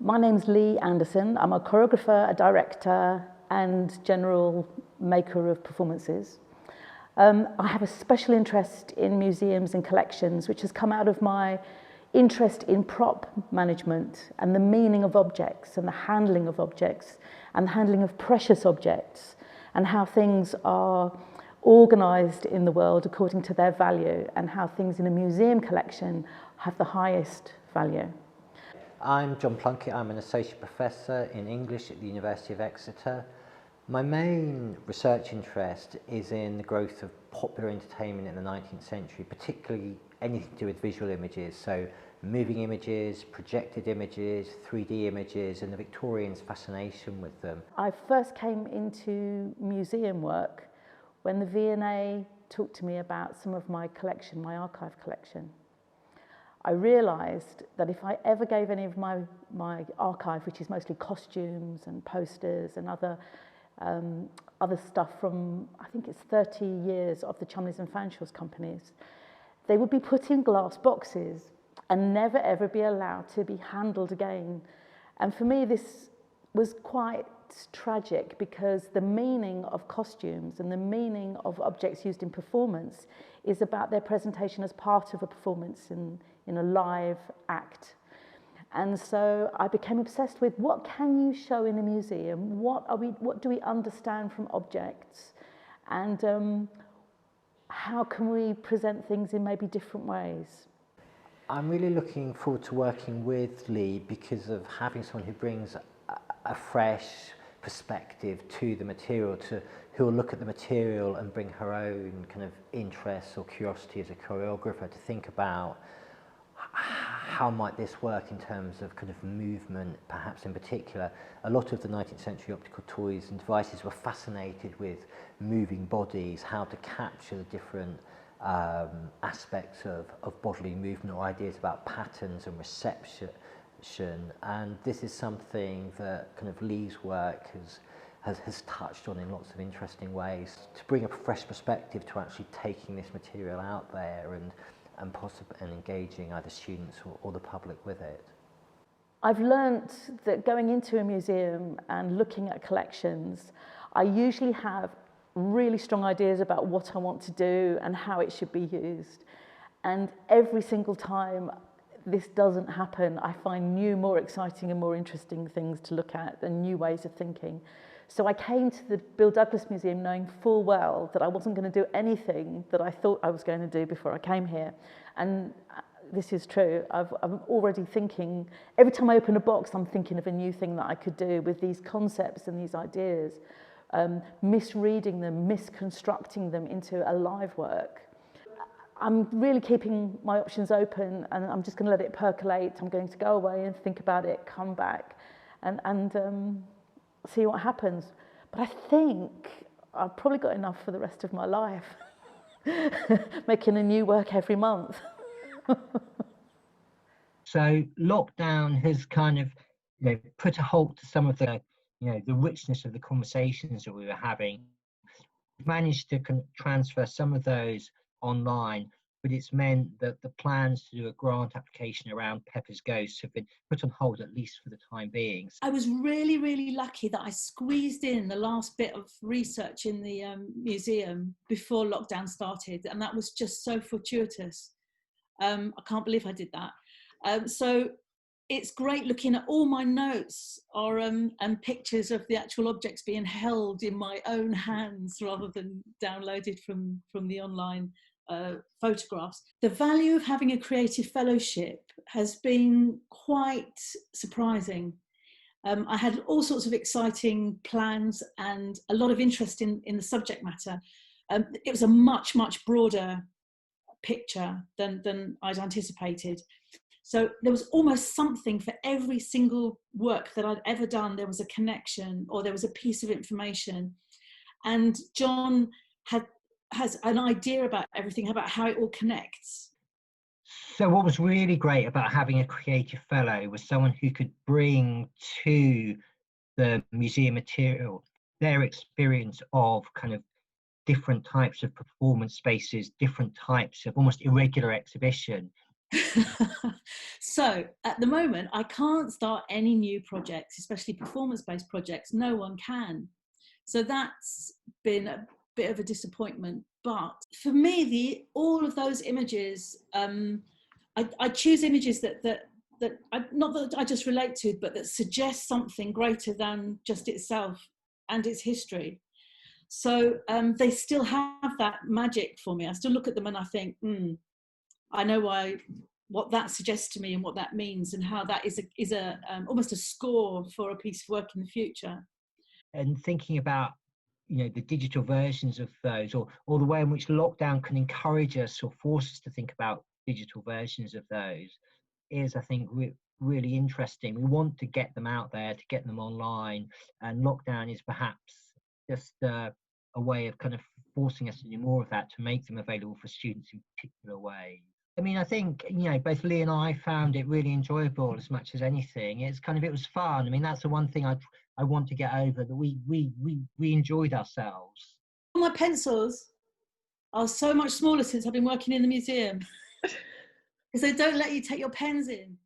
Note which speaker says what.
Speaker 1: My name's Lea Anderson. I'm a choreographer, a director, and general maker of performances. I have a special interest in museums and collections, which has come out of my interest in prop management and the meaning of objects and the handling of objects and the handling of precious objects and how things are organised in the world according to their value and how things in a museum collection have the highest value.
Speaker 2: I'm John Plunkett. I'm an associate professor in English at the University of Exeter. My main research interest is in the growth of popular entertainment in the 19th century, particularly anything to do with visual images, so moving images, projected images, 3D images, and the Victorians' fascination with them.
Speaker 1: I first came into museum work when the V&A talked to me about some of my collection, my archive collection. I realised that if I ever gave any of my archive, which is mostly costumes and posters and other stuff from, I think it's 30 years of the Cholmondeleys and Fanshawe's companies, they would be put in glass boxes and never ever be allowed to be handled again. And for me this was quite tragic because the meaning of costumes and the meaning of objects used in performance is about their presentation as part of a performance in a live act. And so I became obsessed with what can you show in a museum, what do we understand from objects, and how can we present things in maybe different ways.
Speaker 2: I'm really looking forward to working with Lea because of having someone who brings a fresh perspective to the material, who will look at the material and bring her own kind of interests or curiosity as a choreographer to think about how might this work in terms of kind of movement, perhaps in particular. A lot of the 19th century optical toys and devices were fascinated with moving bodies, how to capture the different aspects of bodily movement or ideas about patterns and reception. And this is something that kind of Lea's work has touched on in lots of interesting ways to bring a fresh perspective to actually taking this material out there and engaging either students or the public with it.
Speaker 1: I've learnt that going into a museum and looking at collections, I usually have really strong ideas about what I want to do and how it should be used. And every single time this doesn't happen, I find new, more exciting and more interesting things to look at and new ways of thinking. So I came to the Bill Douglas Museum knowing full well that I wasn't going to do anything that I thought I was going to do before I came here. And this is true. I'm already thinking, every time I open a box, I'm thinking of a new thing that I could do with these concepts and these ideas, misreading them, misconstructing them into a live work. I'm really keeping my options open and I'm just going to let it percolate. I'm going to go away and think about it, come back and see what happens. But I think I've probably got enough for the rest of my life, making a new work every month.
Speaker 3: So lockdown has kind of, put a halt to some of the, the richness of the conversations that we were having. We've managed to transfer some of those online, but it's meant that the plans to do a grant application around Pepper's Ghosts have been put on hold, at least for the time being.
Speaker 4: I was really, really lucky that I squeezed in the last bit of research in the museum before lockdown started, and that was just so fortuitous. I can't believe I did that. So it's great looking at all my notes or and pictures of the actual objects being held in my own hands rather than downloaded from the online photographs. The value of having a creative fellowship has been quite surprising. I had all sorts of exciting plans and a lot of interest in the subject matter. It was a much, much broader picture than I'd anticipated. So there was almost something for every single work that I'd ever done. There was a connection or there was a piece of information. And John has an idea about everything, about how it all connects.
Speaker 3: So what was really great about having a creative fellow was someone who could bring to the museum material their experience of kind of different types of performance spaces, different types of almost irregular exhibition,
Speaker 4: So at the moment, I can't start any new projects, especially performance-based projects. No one can. So that's been a bit of a disappointment. But for me, all of those images, I choose images that not that I just relate to, but that suggest something greater than just itself and its history. So they still have that magic for me. I still look at them and I think, I know what that suggests to me and what that means, and how that is almost a score for a piece of work in the future.
Speaker 3: And thinking about, the digital versions of those, or the way in which lockdown can encourage us or force us to think about digital versions of those, is, I think, really interesting. We want to get them out there, to get them online, and lockdown is perhaps just a way of kind of forcing us to do more of that, to make them available for students in particular ways. I mean, I think, both Lee and I found it really enjoyable as much as anything. It was fun. I mean, that's the one thing I want to get over, that we enjoyed ourselves.
Speaker 4: My pencils are so much smaller since I've been working in the museum, because they don't let you take your pens in.